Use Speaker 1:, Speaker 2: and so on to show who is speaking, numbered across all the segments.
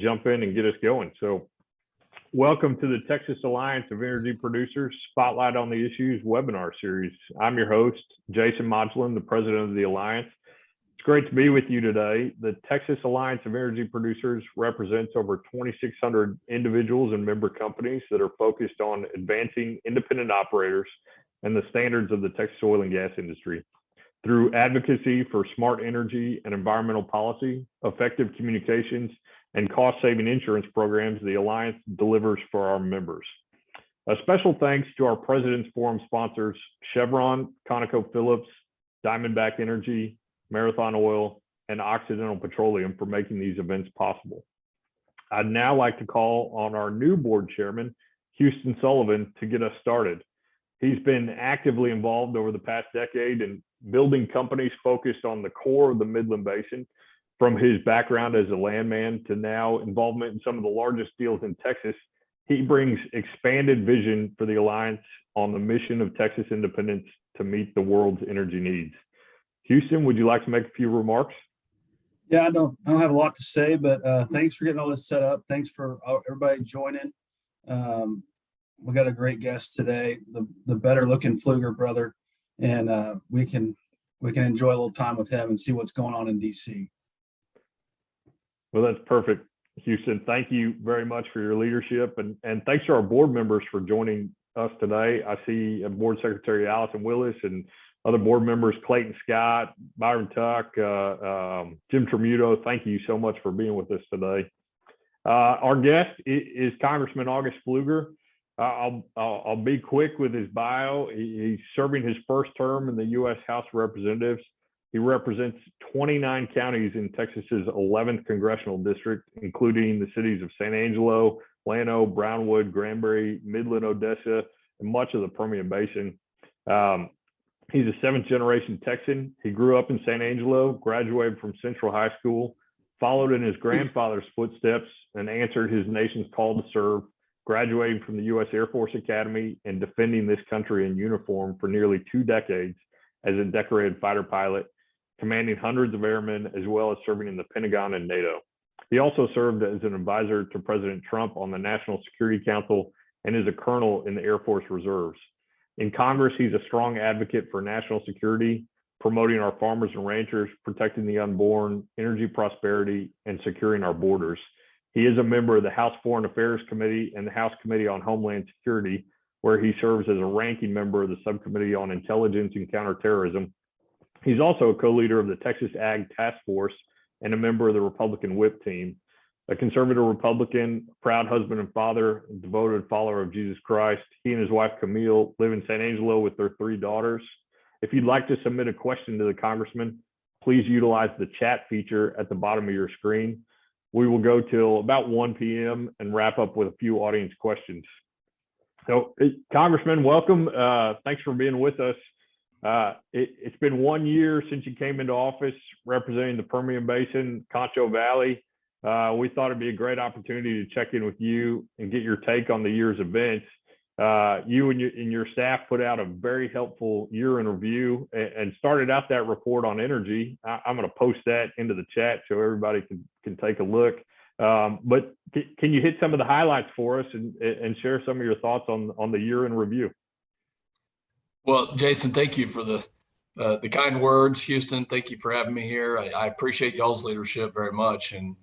Speaker 1: jump in and get us going. So welcome to the Texas Alliance of Energy Producers Spotlight on the Issues webinar series. I'm your host, Jason Modglin, the president of the Alliance. It's great to be with you today. The Texas Alliance of Energy Producers represents over 2,600 individuals and member companies that are focused on advancing independent operators and the standards of the Texas oil and gas industry. Through advocacy for smart energy and environmental policy, effective communications, and cost-saving insurance programs, the Alliance delivers for our members. A special thanks to our President's Forum sponsors, Chevron, ConocoPhillips, Diamondback Energy, Marathon Oil, and Occidental Petroleum for making these events possible. I'd now like to call on our new board chairman, Houston Sullivan, to get us started. He's been actively involved over the past decade in building companies focused on the core of the Midland Basin, from his background as a landman to now involvement in some of the largest deals in Texas. He brings expanded vision for the Alliance on the mission of Texas independence to meet the world's energy needs. Houston, would you like to make a few remarks?
Speaker 2: Yeah, I don't have a lot to say, but thanks for getting all this set up. Thanks for everybody joining. We got a great guest today, the better looking Pfluger brother, and we can enjoy a little time with him and see what's going on in DC.
Speaker 1: Well, that's perfect, Houston. Thank you very much for your leadership, and thanks to our board members for joining us today. I see Board Secretary Allison Willis and other board members, Clayton Scott, Byron Tuck, Jim Tremuto. Thank you so much for being with us today. Our guest is Congressman August Pfluger. I'll be quick with his bio. He's serving his first term in the U.S. House of Representatives. He represents 29 counties in Texas's 11th congressional district, including the cities of San Angelo, Llano, Brownwood, Granbury, Midland, Odessa, and much of the Permian Basin. He's a seventh-generation Texan. He grew up in San Angelo, graduated from Central High School, followed in his grandfather's footsteps, and answered his nation's call to serve, graduating from the U.S. Air Force Academy and defending this country in uniform for nearly 2 decades as a decorated fighter pilot, commanding hundreds of airmen, as well as serving in the Pentagon and NATO. He also served as an advisor to President Trump on the National Security Council and is a colonel in the Air Force Reserves. In Congress, he's a strong advocate for national security, promoting our farmers and ranchers, protecting the unborn, energy prosperity, and securing our borders. He is a member of the House Foreign Affairs Committee and the House Committee on Homeland Security, where he serves as a ranking member of the Subcommittee on Intelligence and Counterterrorism. He's also a co-leader of the Texas Ag Task Force and a member of the Republican Whip Team. A conservative Republican, proud husband and father, devoted follower of Jesus Christ. He and his wife, Camille, live in San Angelo with their 3 daughters. If you'd like to submit a question to the congressman, please utilize the chat feature at the bottom of your screen. We will go till about 1 p.m. and wrap up with a few audience questions. So, Congressman, welcome. Thanks for being with us. It's been 1 year since you came into office representing the Permian Basin, Concho Valley. We thought it'd be a great opportunity to check in with you and get your take on the year's events. You and your staff put out a very helpful year in review and started out that report on energy. I'm going to post that into the chat so everybody can take a look. But can you hit some of the highlights for us and share some of your thoughts on the year in review?
Speaker 3: Well, Jason, thank you for the kind words. Houston, thank you for having me here. I appreciate y'all's leadership very much. And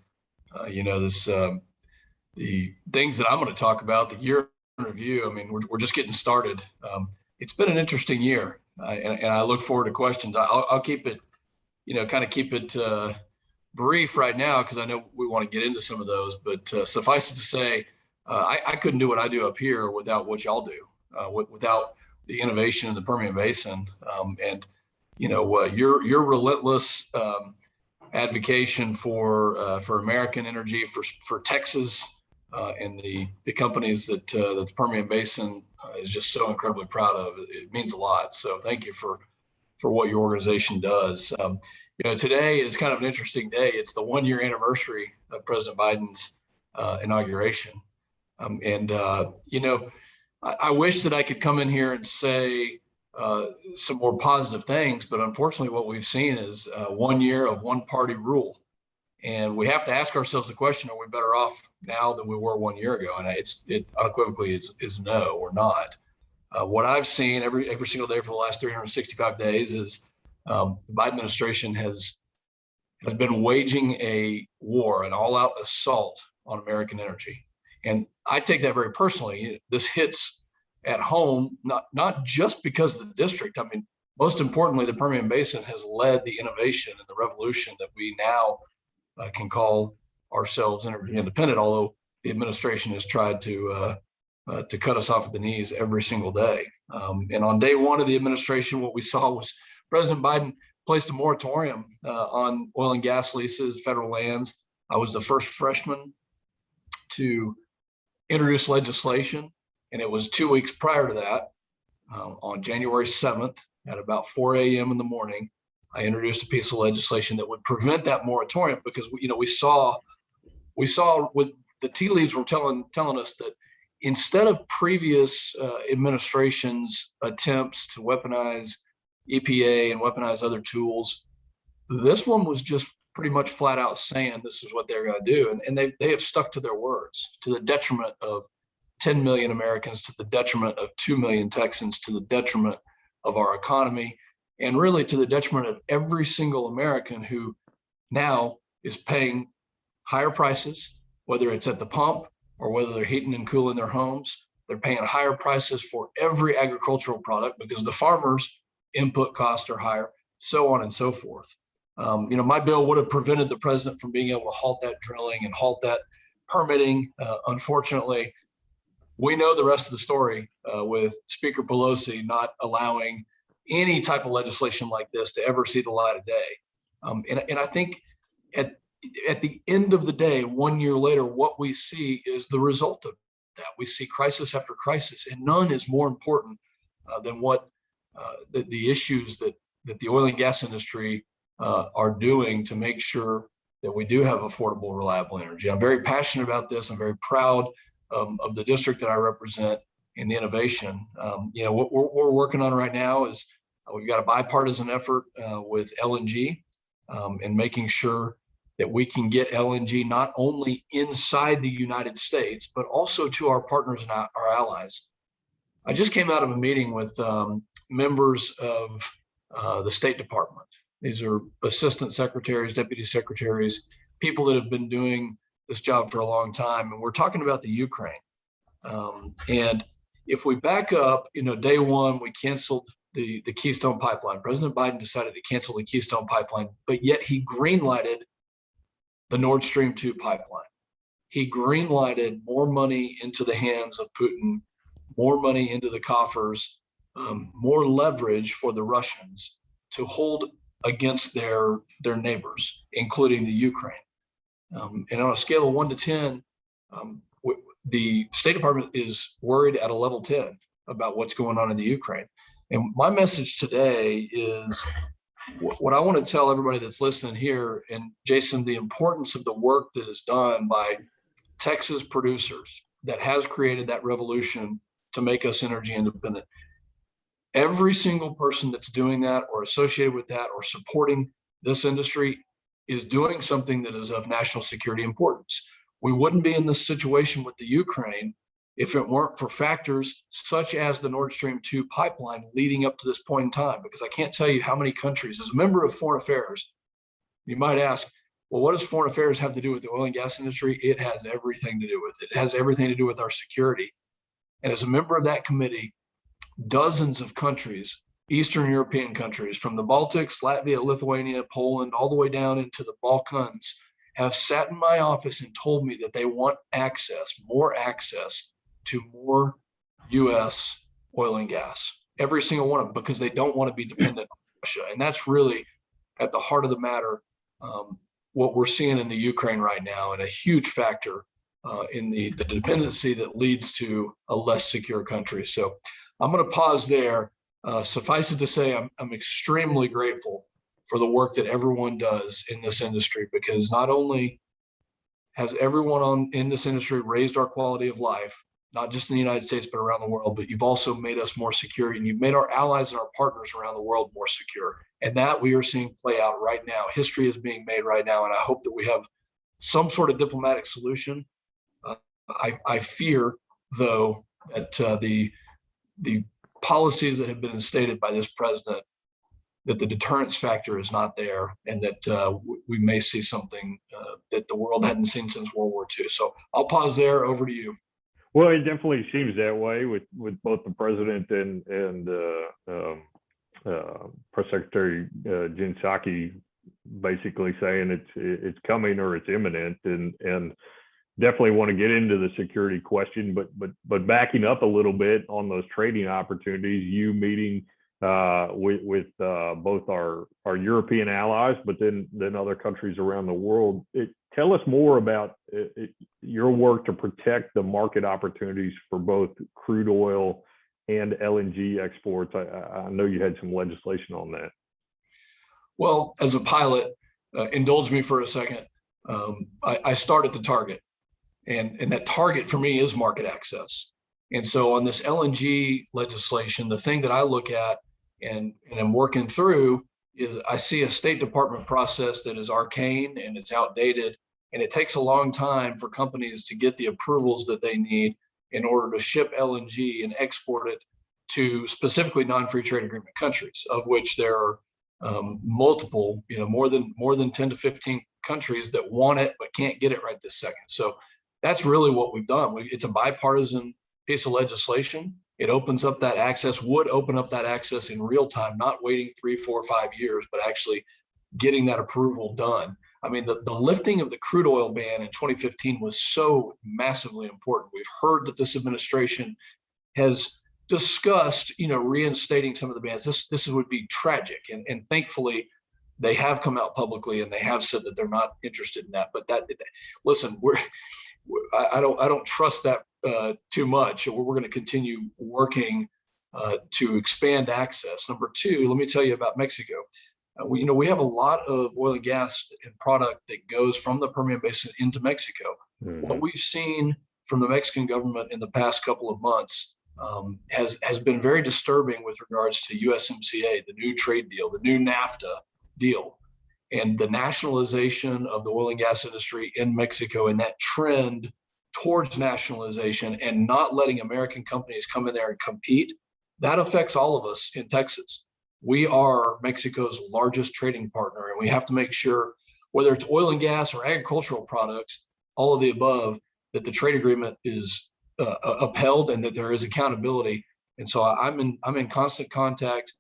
Speaker 3: the things that I'm going to talk about, the year in review, I mean, we're just getting started. It's been an interesting year, and I look forward to questions. I'll keep it, kind of keep it brief right now because I know we want to get into some of those. But suffice it to say, I couldn't do what I do up here without what y'all do, without the innovation in the Permian Basin, and your relentless advocation for American energy, for Texas, and the companies that the Permian Basin is just so incredibly proud of. It means a lot. So thank you for what your organization does. Today is kind of an interesting day. It's the 1 year anniversary of President Biden's inauguration. I wish that I could come in here and say some more positive things, but unfortunately what we've seen is 1 year of one party rule. And we have to ask ourselves the question, are we better off now than we were 1 year ago? And it unequivocally is no, we're not. What I've seen every single day for the last 365 days is the Biden administration has been waging a war, an all-out assault on American energy. And I take that very personally. This hits at home, not just because of the district. I mean, most importantly, the Permian Basin has led the innovation and the revolution that we now can call ourselves energy independent, although the administration has tried to cut us off at the knees every single day. And on day one of the administration, what we saw was President Biden placed a moratorium on oil and gas leases, federal lands. I was the first freshman to introduce legislation, and it was 2 weeks prior to that, on January 7th at about 4 a.m. in the morning, I introduced a piece of legislation that would prevent that moratorium, because we saw with the tea leaves were telling us that instead of previous administrations' attempts to weaponize EPA and weaponize other tools, this one was just pretty much flat out saying this is what they're going to do. And they have stuck to their words, to the detriment of 10 million Americans, to the detriment of 2 million Texans, to the detriment of our economy, and really to the detriment of every single American who now is paying higher prices, whether it's at the pump or whether they're heating and cooling their homes. They're paying higher prices for every agricultural product because the farmers' input costs are higher, so on and so forth. My bill would have prevented the president from being able to halt that drilling and halt that permitting. Unfortunately, we know the rest of the story with Speaker Pelosi not allowing any type of legislation like this to ever see the light of day. And I think at the end of the day, 1 year later, what we see is the result of that. We see crisis after crisis, and none is more important than what the issues that the oil and gas industry are doing to make sure that we do have affordable, reliable energy. I'm very passionate about this. I'm very proud of the district that I represent and the innovation. What we're working on right now is we've got a bipartisan effort with LNG and making sure that we can get LNG not only inside the United States, but also to our partners and our allies. I just came out of a meeting with members of the State Department. These are assistant secretaries, deputy secretaries, people that have been doing this job for a long time. And we're talking about the Ukraine. And if we back up, day one, we canceled the Keystone Pipeline. President Biden decided to cancel the Keystone Pipeline, but yet he greenlighted the Nord Stream 2 pipeline. He greenlighted more money into the hands of Putin, more money into the coffers, more leverage for the Russians to hold against their neighbors, including the Ukraine. And on a scale of 1 to 10, the State Department is worried at a level 10 about what's going on in the Ukraine. And my message today is what I want to tell everybody that's listening here, and Jason, the importance of the work that is done by Texas producers that has created that revolution to make us energy independent. Every single person that's doing that or associated with that or supporting this industry is doing something that is of national security importance. We wouldn't be in this situation with the Ukraine if it weren't for factors such as the Nord Stream 2 pipeline leading up to this point in time, because I can't tell you how many countries, as a member of Foreign Affairs, you might ask, well, what does Foreign Affairs have to do with the oil and gas industry? It has everything to do with it. It has everything to do with our security. And as a member of that committee, dozens of countries, Eastern European countries, from the Baltics, Latvia, Lithuania, Poland, all the way down into the Balkans, have sat in my office and told me that they want more access to more U.S. oil and gas. Every single one of them, because they don't want to be dependent on Russia. And that's really at the heart of the matter, what we're seeing in the Ukraine right now, and a huge factor in the dependency that leads to a less secure country. So I'm going to pause there. Suffice it to say, I'm extremely grateful for the work that everyone does in this industry, because not only has everyone in this industry raised our quality of life, not just in the United States, but around the world, but you've also made us more secure, and you've made our allies and our partners around the world more secure. And that we are seeing play out right now. History is being made right now. And I hope that we have some sort of diplomatic solution. I fear, though, that the policies that have been instated by this president, that the deterrence factor is not there, and that we may see something that the world hadn't seen since World War II. So I'll pause there. Over to you.
Speaker 1: Well, it definitely seems that way with both the president and Press Secretary Jen Psaki basically saying it's coming or it's imminent, and definitely want to get into the security question, but backing up a little bit on those trading opportunities, you meeting with both our European allies, but then other countries around the world. Tell us more about your work to protect the market opportunities for both crude oil and LNG exports. I know you had some legislation on that.
Speaker 3: Well, as a pilot, indulge me for a second. I start at the target, and that target for me is market access. And so on this LNG legislation, the thing that I look at and I'm working through is I see a State Department process that is arcane and it's outdated, and it takes a long time for companies to get the approvals that they need in order to ship LNG and export it to specifically non-free trade agreement countries, of which there are multiple, more than 10 to 15 countries that want it but can't get it right this second. So that's really what we've done. It's a bipartisan piece of legislation. It opens up that access, would open up that access in real time, not waiting 3, 4, 5 years, but actually getting that approval done. I mean, the lifting of the crude oil ban in 2015 was so massively important. We've heard that this administration has discussed, reinstating some of the bans. This would be tragic. And thankfully, they have come out publicly and they have said that they're not interested in that. But listen, I don't trust that too much. We're going to continue working to expand access. Number two, let me tell you about Mexico. We have a lot of oil and gas and product that goes from the Permian Basin into Mexico. Mm-hmm. What we've seen from the Mexican government in the past couple of months has been very disturbing with regards to USMCA, the new trade deal, the new NAFTA deal, and the nationalization of the oil and gas industry in Mexico, and that trend towards nationalization and not letting American companies come in there and compete. That affects all of us in Texas. We are Mexico's largest trading partner, and we have to make sure, whether it's oil and gas or agricultural products, all of the above, that the trade agreement is upheld and that there is accountability. And so I'm in constant contact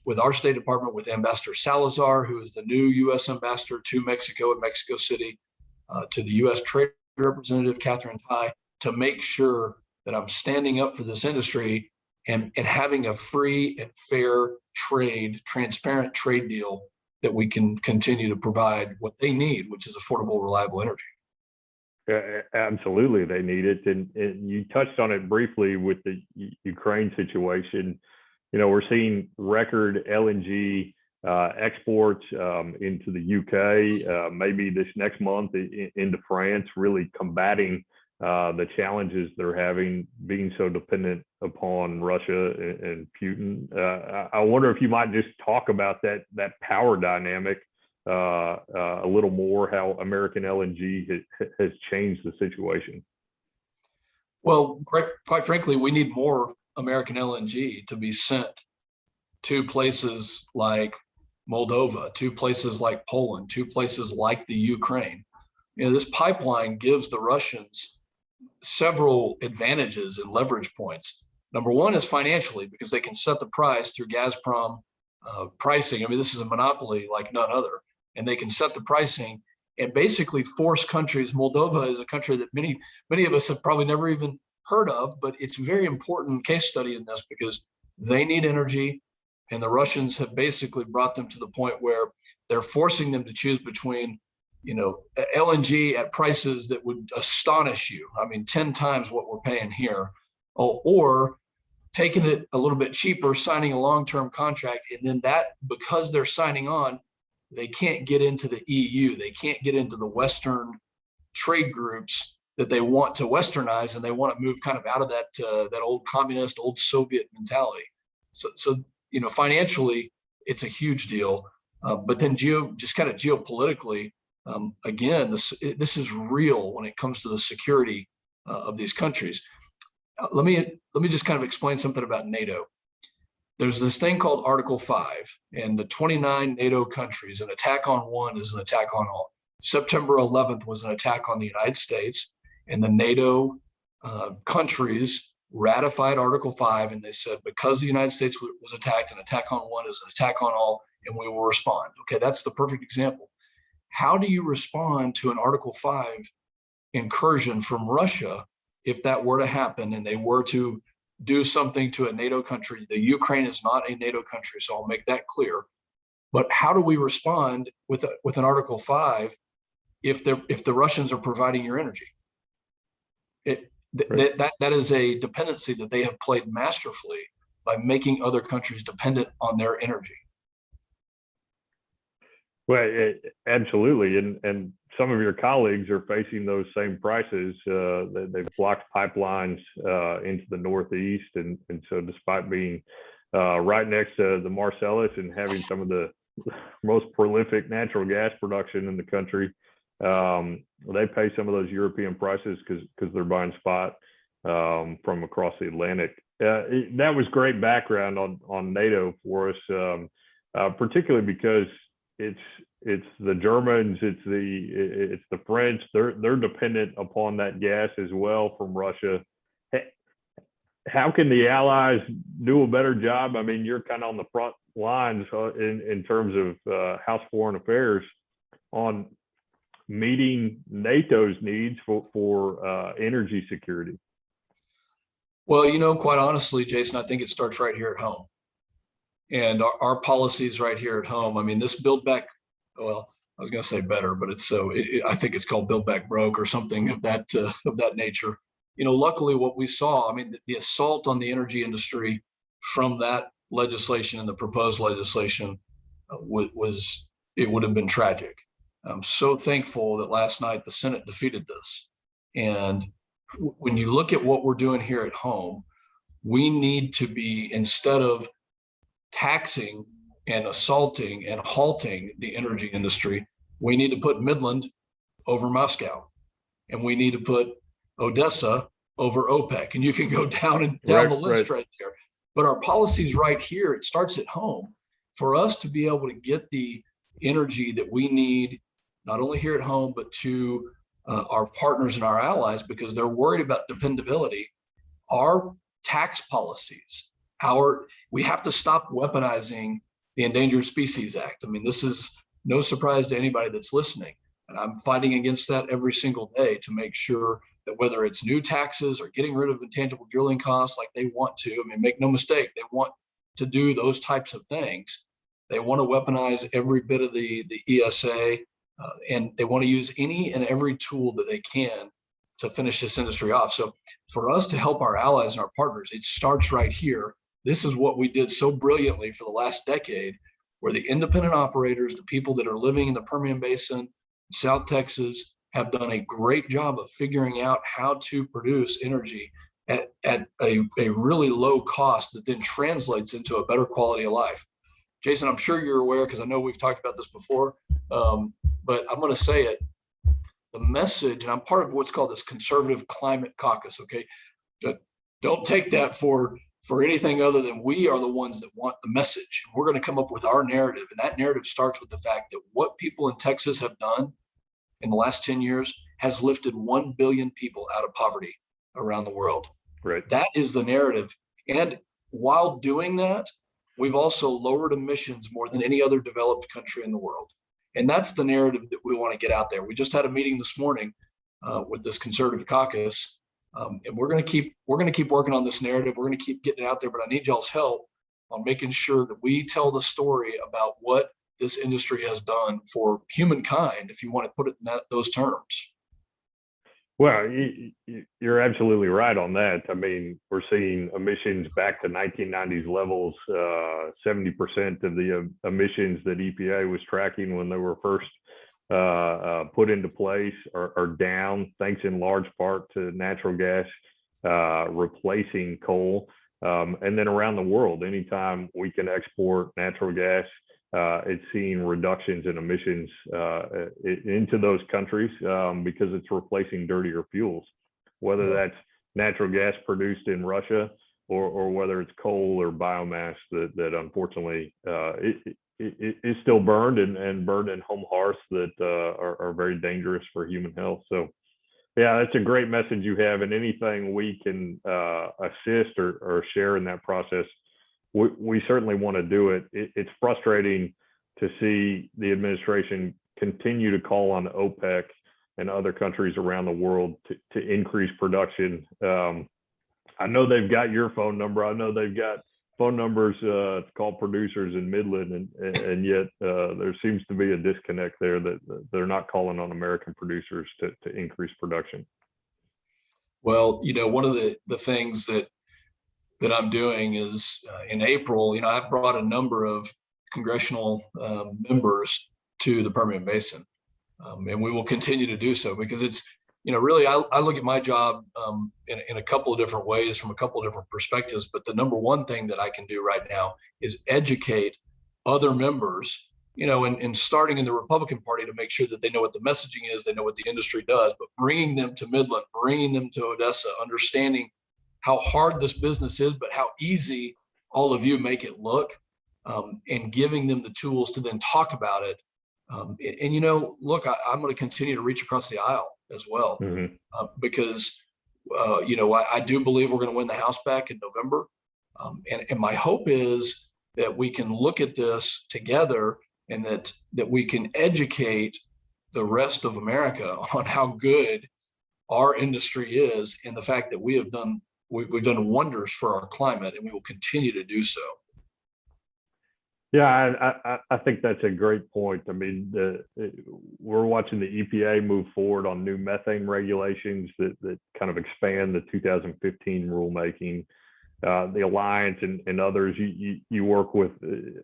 Speaker 3: with our State Department, with Ambassador Salazar, who is the new U.S. ambassador to Mexico and Mexico City, to the U.S. Trade Representative Catherine Tai, to make sure that I'm standing up for this industry and having a free and fair trade, transparent trade deal that we can continue to provide what they need, which is affordable, reliable energy.
Speaker 1: Absolutely, they need it. And you touched on it briefly with the Ukraine situation. We're seeing record LNG exports into the UK, maybe this next month into France, really combating the challenges they're having being so dependent upon Russia and Putin. I wonder if you might just talk about that power dynamic a little more, how American LNG has changed the situation.
Speaker 3: Well, quite frankly, we need more American LNG to be sent to places like Moldova, to places like Poland, to places like the Ukraine. This pipeline gives the Russians several advantages and leverage points. Number one is financially, because they can set the price through Gazprom pricing. I mean, this is a monopoly like none other, and they can set the pricing and basically force countries. Moldova is a country that many of us have probably never even heard of, but it's a very important case study in this because they need energy, and the Russians have basically brought them to the point where they're forcing them to choose between LNG at prices that would astonish you. I mean, 10 times what we're paying here, or taking it a little bit cheaper, signing a long-term contract. And then that, because they're signing on, they can't get into the EU. They can't get into the Western trade groups that they want to Westernize, and they want to move kind of out of that old communist, old Soviet mentality. So financially, it's a huge deal. But then just kind of geopolitically, again, this is real when it comes to the security of these countries. Let me just kind of explain something about NATO. There's this thing called Article 5, and the 29 NATO countries, an attack on one is an attack on all. September 11th was an attack on the United States, and the NATO countries ratified Article 5, and they said, because the United States was attacked, an attack on one is an attack on all, and we will respond. Okay, that's the perfect example. How do you respond to an Article 5 incursion from Russia if that were to happen and they were to do something to a NATO country? The Ukraine is not a NATO country, so I'll make that clear. But how do we respond with an Article 5 if the Russians are providing your energy? That is a dependency that they have played masterfully by making other countries dependent on their energy.
Speaker 1: Well, absolutely, and some of your colleagues are facing those same prices. They've blocked pipelines into the Northeast, and so despite being right next to the Marcellus and having some of the most prolific natural gas production in the country, they pay some of those European prices because they're buying spot from across the Atlantic. That was great background on NATO for us, particularly because it's the Germans, it's the French. They're dependent upon that gas as well from Russia. How can the Allies do a better job? I mean, you're kind of on the front lines in terms of House Foreign Affairs on meeting NATO's needs for energy security.
Speaker 3: Well, quite honestly, Jason, I think it starts right here at home. And our policies right here at home. I mean, this Build Back, well, I was going to say better, but I think it's called Build Back Broke or something of that nature. Luckily what we saw, I mean, the assault on the energy industry from that legislation and the proposed legislation it would have been tragic. I'm so thankful that last night the Senate defeated this. And when you look at what we're doing here at home, we need to be, instead of taxing and assaulting and halting the energy industry, we need to put Midland over Moscow, and we need to put Odessa over OPEC, and you can go down the list right there. But our policies right here, it starts at home for us to be able to get the energy that we need, not only here at home, but to our partners and our allies, because they're worried about dependability. Our tax policies, we have to stop weaponizing the Endangered Species Act. I mean, this is no surprise to anybody that's listening. And I'm fighting against that every single day to make sure that whether it's new taxes or getting rid of intangible drilling costs like they want to, I mean, make no mistake, they want to do those types of things. They want to weaponize every bit of the ESA, and they want to use any and every tool that they can to finish this industry off. So for us to help our allies and our partners, it starts right here. This is what we did so brilliantly for the last decade, where the independent operators, the people that are living in the Permian Basin, South Texas, have done a great job of figuring out how to produce energy at a really low cost that then translates into a better quality of life. Jason, I'm sure you're aware, because I know we've talked about this before, but I'm going to say it. The message, and I'm part of what's called this Conservative Climate Caucus, okay? Don't take that for anything other than we are the ones that want the message. We're going to come up with our narrative, and that narrative starts with the fact that what people in Texas have done in the last 10 years has lifted 1 billion people out of poverty around the world.
Speaker 1: Right.
Speaker 3: That is the narrative. And while doing that, we've also lowered emissions more than any other developed country in the world. And that's the narrative that we want to get out there. We just had a meeting this morning with this Conservative Caucus, and we're going to keep working on this narrative. We're going to keep getting it out there, but I need y'all's help on making sure that we tell the story about what this industry has done for humankind, if you want to put it in those terms.
Speaker 1: Well, you're absolutely right on that. I mean, we're seeing emissions back to 1990s levels. 70% of the emissions that EPA was tracking when they were first put into place are down, thanks in large part to natural gas replacing coal. And then around the world, anytime we can export natural gas, it's seeing reductions in emissions into those countries because it's replacing dirtier fuels, whether that's natural gas produced in Russia or whether it's coal or biomass that unfortunately is still burned and burned in home hearths that are very dangerous for human health. So yeah, that's a great message you have, and anything we can assist or share in that process, we certainly want to do it. It's frustrating to see the administration continue to call on OPEC and other countries around the world to increase production. I know they've got your phone number. I know they've got phone numbers to call producers in Midland, and yet there seems to be a disconnect there that they're not calling on American producers to increase production.
Speaker 3: Well, one of the things that I'm doing is in April, I've brought a number of congressional members to the Permian Basin, and we will continue to do so because it's, really, I look at my job in a couple of different ways from a couple of different perspectives. But the number one thing that I can do right now is educate other members, and starting in the Republican Party to make sure that they know what the messaging is, they know what the industry does, but bringing them to Midland, bringing them to Odessa, understanding how hard this business is, but how easy all of you make it look, and giving them the tools to then talk about it. Look, I'm going to continue to reach across the aisle as well, because, I do believe we're going to win the House back in November. And my hope is that we can look at this together and that we can educate the rest of America on how good our industry is and the fact that we've done wonders for our climate, and we will continue to do so.
Speaker 1: Yeah, I think that's a great point. I mean, we're watching the EPA move forward on new methane regulations that kind of expand the 2015 rulemaking. The Alliance and others, you work with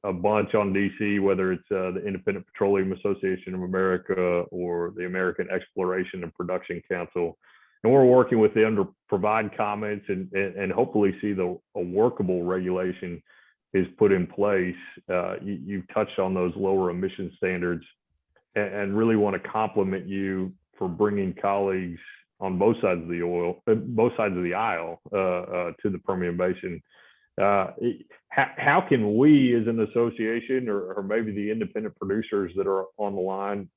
Speaker 1: a bunch on DC, whether it's the Independent Petroleum Association of America or the American Exploration and Production Council. And we're working with them to provide comments and hopefully see a workable regulation is put in place. You've touched on those lower emission standards, and really want to compliment you for bringing colleagues on both sides of the aisle to the Permian Basin. How can we, as an association, or maybe the independent producers that are on the line,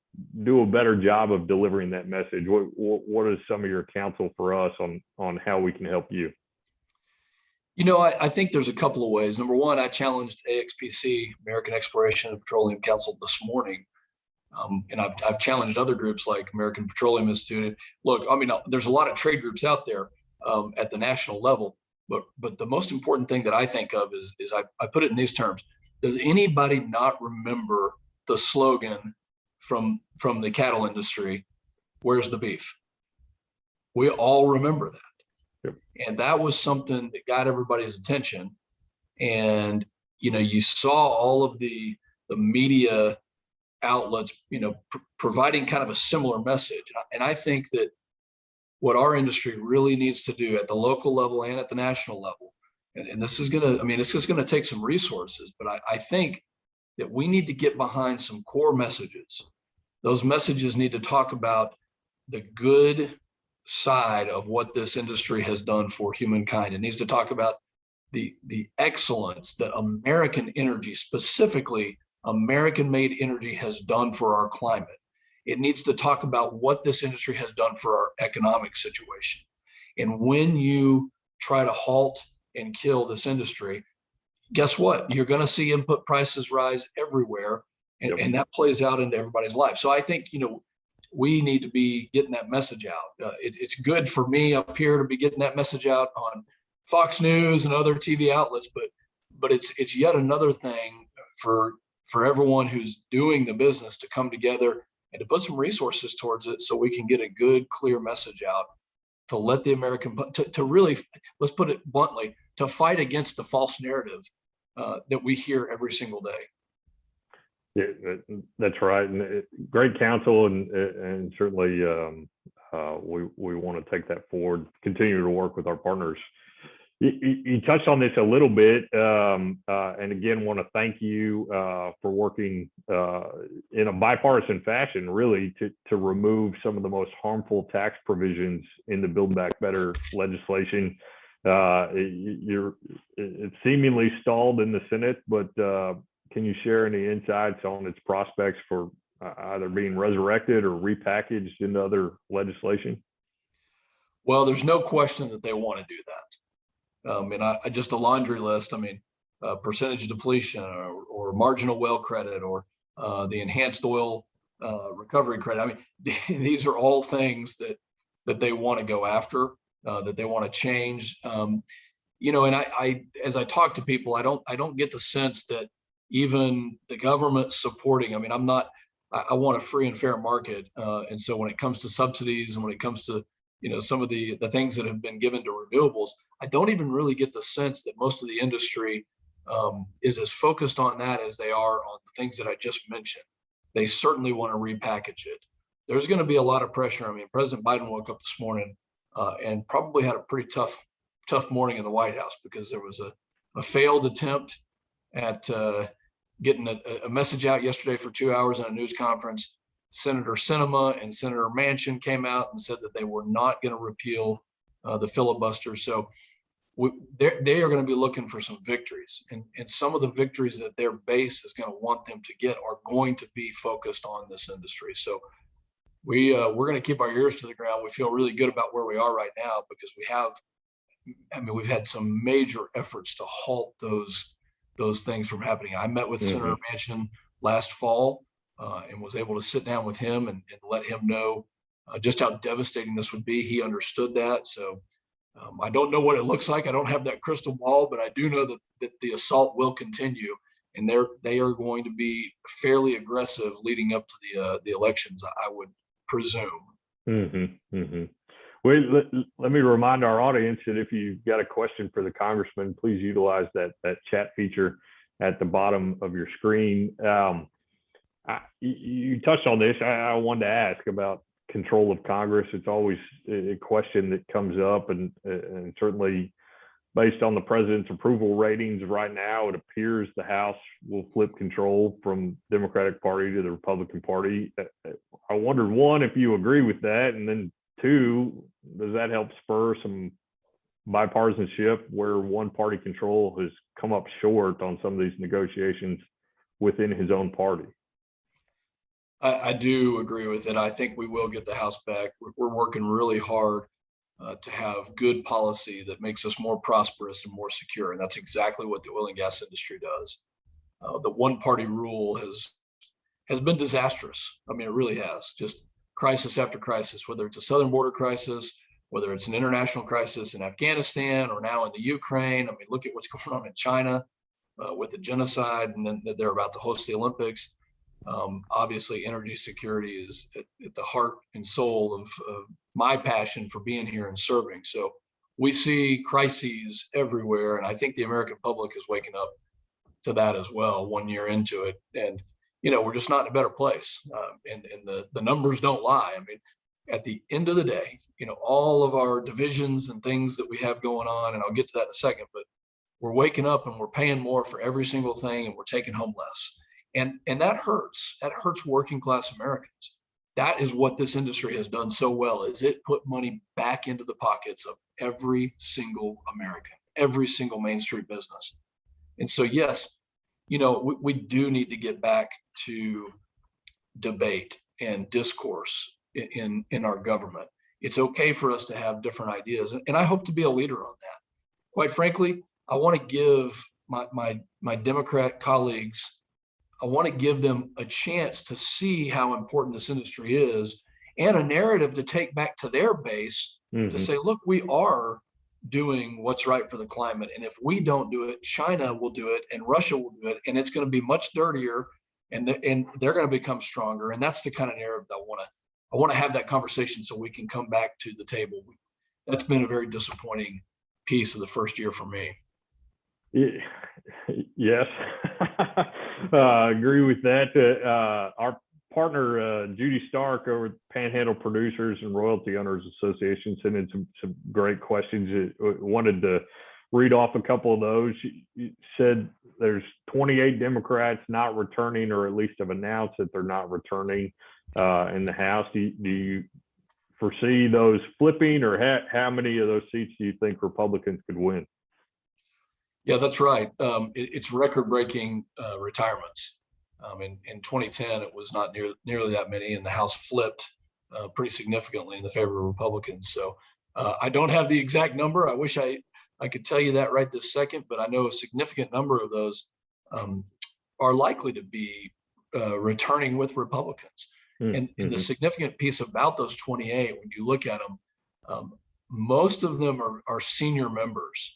Speaker 1: do a better job of delivering that message? What is some of your counsel for us on how we can help you?
Speaker 3: I think there's a couple of ways. Number one, I challenged AXPC, American Exploration and Petroleum Council, this morning. And I've challenged other groups like American Petroleum Institute. Look, I mean, there's a lot of trade groups out there at the national level, but the most important thing that I think of is I put it in these terms. Does anybody not remember the slogan from the cattle industry, "Where's the beef"? We all remember that. Yep. And that was something that got everybody's attention. And, you saw all of the media outlets, providing kind of a similar message. And I think that what our industry really needs to do at the local level and at the national level, and this is going to take some resources, but I think that we need to get behind some core messages. Those messages need to talk about the good side of what this industry has done for humankind. It needs to talk about the excellence that American energy, specifically American-made energy, has done for our climate. It needs to talk about what this industry has done for our economic situation. And when you try to halt and kill this industry, guess what? You're going to see input prices rise everywhere, and that plays out into everybody's life. So I think, we need to be getting that message out. It's good for me up here to be getting that message out on Fox News and other TV outlets, but it's yet another thing for everyone who's doing the business to come together and to put some resources towards it so we can get a good, clear message out to let the American, to really, let's put it bluntly, to fight against the false narrative that we hear every single day.
Speaker 1: Yeah, that's right. And great counsel, and certainly we want to take that forward, continue to work with our partners. You touched on this a little bit, and again, want to thank you for working in a bipartisan fashion, really, to remove some of the most harmful tax provisions in the Build Back Better legislation. It's seemingly stalled in the Senate, but can you share any insights on its prospects for either being resurrected or repackaged into other legislation?
Speaker 3: Well, there's no question that they want to do that. And I just a laundry list. I mean, percentage depletion or marginal well credit or the enhanced oil recovery credit. I mean, these are all things that they want to go after, that they want to change. You know, and I as I talk to people, I don't get the sense that even the government supporting. I mean, I want a free and fair market, and so when it comes to subsidies and when it comes to some of the things that have been given to renewables, I don't even really get the sense that most of the industry is as focused on that as they are on the things that I just mentioned. They certainly want to repackage it. There's going to be a lot of pressure. I mean, President Biden woke up this morning and probably had a pretty tough morning in the White House because there was a failed attempt at getting a message out yesterday for 2 hours in a news conference. Senator Sinema and Senator Manchin came out and said that they were not going to repeal the filibuster. So they are going to be looking for some victories, and some of the victories that their base is going to want them to get are going to be focused on this industry. So we're going to keep our ears to the ground. We feel really good about where we are right now because we've had some major efforts to halt those things from happening. I met with Senator Manchin last fall. And was able to sit down with him and let him know just how devastating this would be. He understood that. So I don't know what it looks like. I don't have that crystal ball, but I do know that the assault will continue, and they are going to be fairly aggressive leading up to the elections, I would presume.
Speaker 1: Well, let me remind our audience that if you've got a question for the congressman, please utilize that chat feature at the bottom of your screen. You touched on this. I wanted to ask about control of Congress. It's always a question that comes up, and certainly based on the president's approval ratings right now, it appears the House will flip control from Democratic Party to the Republican Party. I wondered, one, if you agree with that, and then two, does that help spur some bipartisanship where one party control has come up short on some of these negotiations within his own party?
Speaker 3: I do agree with it. I think we will get the House back. We're working really hard to have good policy that makes us more prosperous and more secure. And that's exactly what the oil and gas industry does. The one party rule has been disastrous. I mean, it really has. Just crisis after crisis, whether it's a southern border crisis, whether it's an international crisis in Afghanistan or now in the Ukraine. I mean, look at what's going on in China with the genocide, and then they're about to host the Olympics. Obviously, energy security is at the heart and soul of my passion for being here and serving. So we see crises everywhere, and I think the American public is waking up to that as well 1 year into it. And we're just not in a better place, and the numbers don't lie. I mean, at the end of the day, all of our divisions and things that we have going on, and I'll get to that in a second, but we're waking up and we're paying more for every single thing, and we're taking home less. And that hurts. That hurts working class Americans. That is what this industry has done so well, is it put money back into the pockets of every single American, every single Main Street business. And so, yes, we do need to get back to debate and discourse in our government. It's okay for us to have different ideas, and I hope to be a leader on that. Quite frankly, I want to give my Democrat colleagues, I want to give them a chance to see how important this industry is, and a narrative to take back to their base to say, look, we are doing what's right for the climate. And if we don't do it, China will do it and Russia will do it. And it's going to be much dirtier, and they're going to become stronger. And that's the kind of narrative that I want to have that conversation so we can come back to the table. That's been a very disappointing piece of the first year for me.
Speaker 1: Yes, agree with that. Our partner, Judy Stark over at Panhandle Producers and Royalty Owners Association, sent in some great questions. Wanted to read off a couple of those. You said there's 28 Democrats not returning, or at least have announced that they're not returning in the House. Do you foresee those flipping, or how many of those seats do you think Republicans could win?
Speaker 3: Yeah, that's right. It's record-breaking retirements. In 2010, it was not nearly that many, and the House flipped pretty significantly in the favor of Republicans. So I don't have the exact number. I wish I could tell you that right this second, but I know a significant number of those are likely to be returning with Republicans. And the significant piece about those 28, when you look at them, most of them are senior members.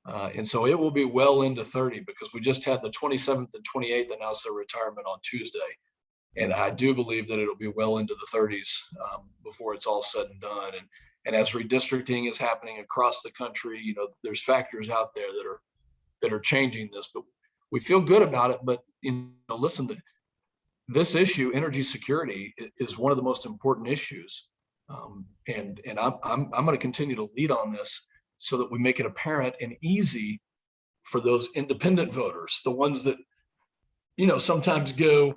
Speaker 3: And so it will be well into 30, because we just had the 27th and 28th announce their retirement on Tuesday. And I do believe that it'll be well into the 30s before it's all said and done. And as redistricting is happening across the country, you know, there's factors out there that are changing this, but we feel good about it. But, you know, listen, this issue, energy security, is one of the most important issues. And I'm going to continue to lead on this, so that we make it apparent and easy for those independent voters, the ones that, you know, sometimes go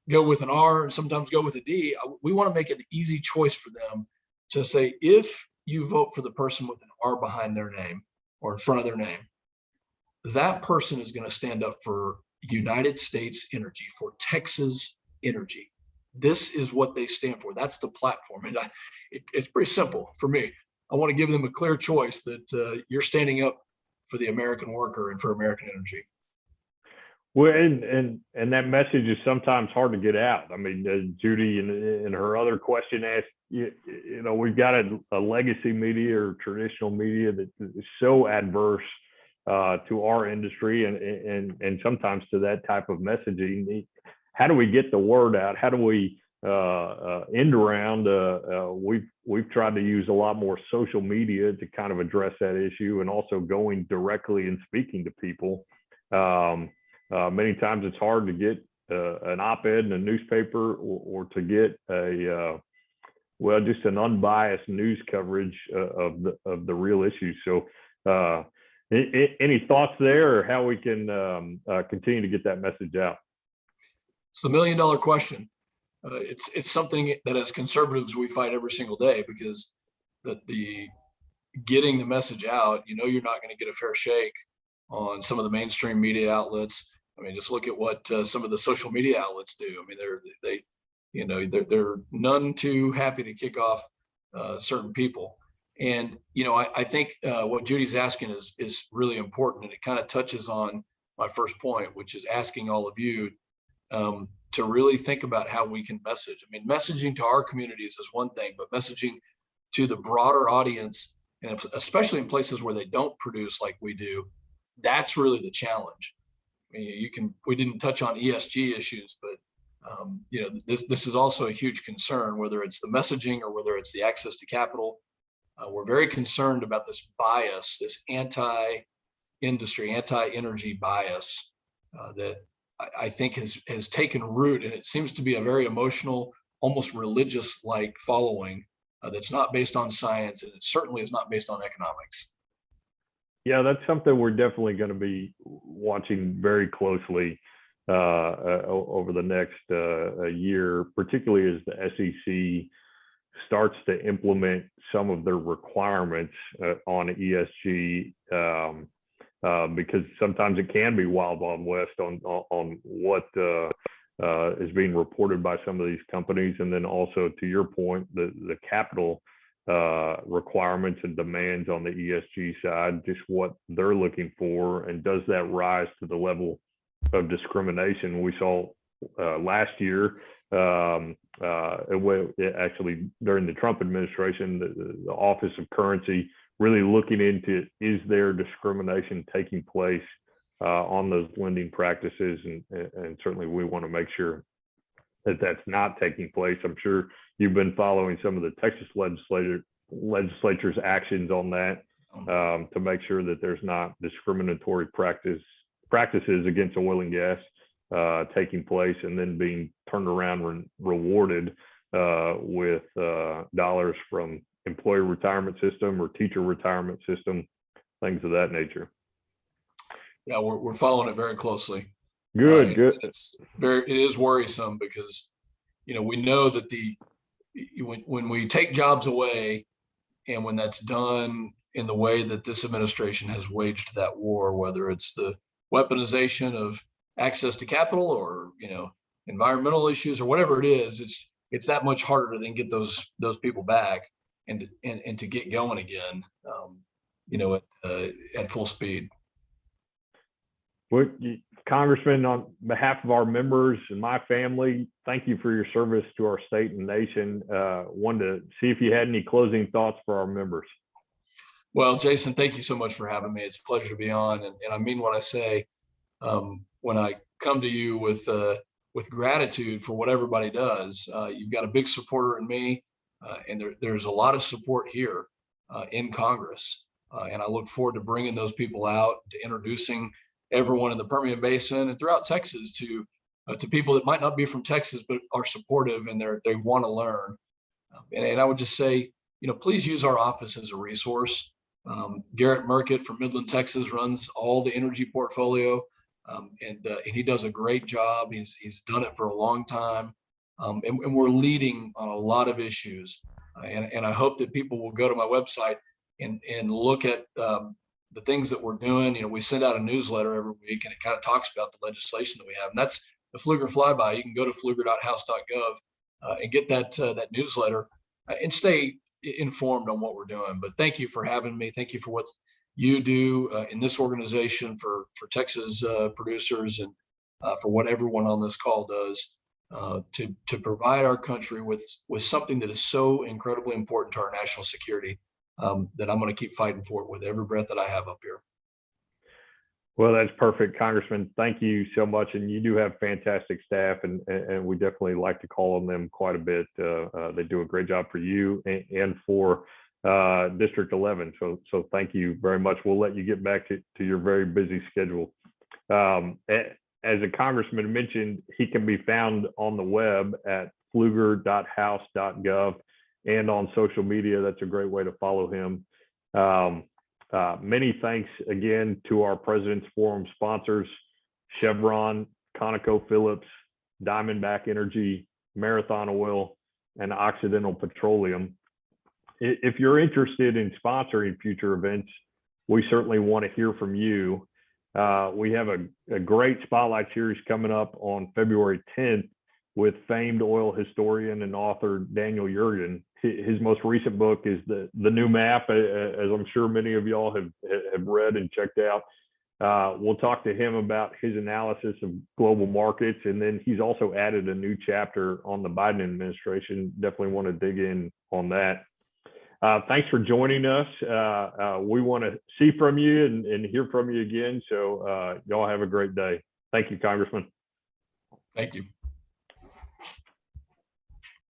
Speaker 3: with an R and sometimes go with a D. We want to make it an easy choice for them to say, if you vote for the person with an R behind their name or in front of their name, that person is going to stand up for United States energy, for Texas energy. This is what they stand for. That's the platform. And it's pretty simple for me. I want to give them a clear choice that you're standing up for the American worker and for American energy.
Speaker 1: Well, and that message is sometimes hard to get out. I mean, Judy in her other question asked, you know, we've got a legacy media or traditional media that is so adverse to our industry and sometimes to that type of messaging. How do we get the word out? How do we end around? We've tried to use a lot more social media to kind of address that issue, and also going directly and speaking to people. Many times it's hard to get an op-ed in a newspaper or to get just an unbiased news coverage of the real issues. So any thoughts there, or how we can continue to get that message out?
Speaker 3: It's the $1 million question. It's something that as conservatives we fight every single day, because the getting the message out, you know, you're not going to get a fair shake on some of the mainstream media outlets. I mean, just look at what some of the social media outlets do. I mean, they're none too happy to kick off certain people. And, you know, I think what Judy's asking is really important, and it kind of touches on my first point, which is asking all of you to really think about how we can message. I mean, messaging to our communities is one thing, but messaging to the broader audience, and especially in places where they don't produce like we do, that's really the challenge. I mean, we didn't touch on ESG issues, but you know, this is also a huge concern, whether it's the messaging or whether it's the access to capital. We're very concerned about this bias, this anti-industry, anti-energy bias that I think has taken root, and it seems to be a very emotional, almost religious-like following that's not based on science, and it certainly is not based on economics.
Speaker 1: Yeah, that's something we're definitely going to be watching very closely over the next year, particularly as the SEC starts to implement some of their requirements on ESG, because sometimes it can be wild west on what is being reported by some of these companies. And then also, to your point, the capital requirements and demands on the ESG side, just what they're looking for, and does that rise to the level of discrimination we saw last year? Actually, during the Trump administration, the Office of Currency really looking into, is there discrimination taking place on those lending practices, and certainly we want to make sure that that's not taking place. I'm sure you've been following some of the Texas legislature's actions on that to make sure that there's not discriminatory practices against oil and gas taking place and then being turned around and rewarded with dollars from employee retirement system or teacher retirement system things of that nature.
Speaker 3: Yeah, we're following it very closely.
Speaker 1: Good, good.
Speaker 3: It is worrisome because, we know that when we take jobs away, and when that's done in the way that this administration has waged that war, whether it's the weaponization of access to capital or, environmental issues or whatever it is, it's that much harder to then get those people back and to get going again, at full speed.
Speaker 1: Well, Congressman, on behalf of our members and my family, thank you for your service to our state and nation. Wanted to see if you had any closing thoughts for our members.
Speaker 3: Well, Jason, thank you so much for having me. It's a pleasure to be on, and I mean what I say. When I come to you with gratitude for what everybody does, you've got a big supporter in me, and there's a lot of support here in Congress, and I look forward to bringing those people out, to introducing everyone in the Permian Basin and throughout Texas to people that might not be from Texas but are supportive and they want to learn. And I would just say, please use our office as a resource. Garrett Murkett from Midland, Texas runs all the energy portfolio, and he does a great job. He's done it for a long time, and we're leading on a lot of issues. And I hope that people will go to my website and look at the things that we're doing. We send out a newsletter every week, and it kind of talks about the legislation that we have, and that's the Pfluger flyby. You can go to pfluger.house.gov and get that newsletter and stay informed on what we're doing. But thank you for having me. Thank you for what you do in this organization for Texas producers, and for what everyone on this call does to provide our country with something that is so incredibly important to our national security, that I'm going to keep fighting for it with every breath that I have up here.
Speaker 1: Well, that's perfect, Congressman. Thank you so much. And you do have fantastic staff, and we definitely like to call on them quite a bit. They do a great job for you and for District 11. So thank you very much. We'll let you get back to your very busy schedule. As a congressman mentioned, he can be found on the web at pfluger.house.gov and on social media. That's a great way to follow him. Many thanks again to our President's Forum sponsors, Chevron, ConocoPhillips, Diamondback Energy, Marathon Oil, and Occidental Petroleum. If you're interested in sponsoring future events, we certainly want to hear from you. We have a great spotlight series coming up on February 10th with famed oil historian and author Daniel Yergin. His most recent book is the New Map, as I'm sure many of y'all have read and checked out. We'll talk to him about his analysis of global markets, and then he's also added a new chapter on the Biden administration. Definitely want to dig in on that. Thanks for joining us. We want to see from you and hear from you again. So y'all have a great day. Thank you, Congressman.
Speaker 3: Thank you.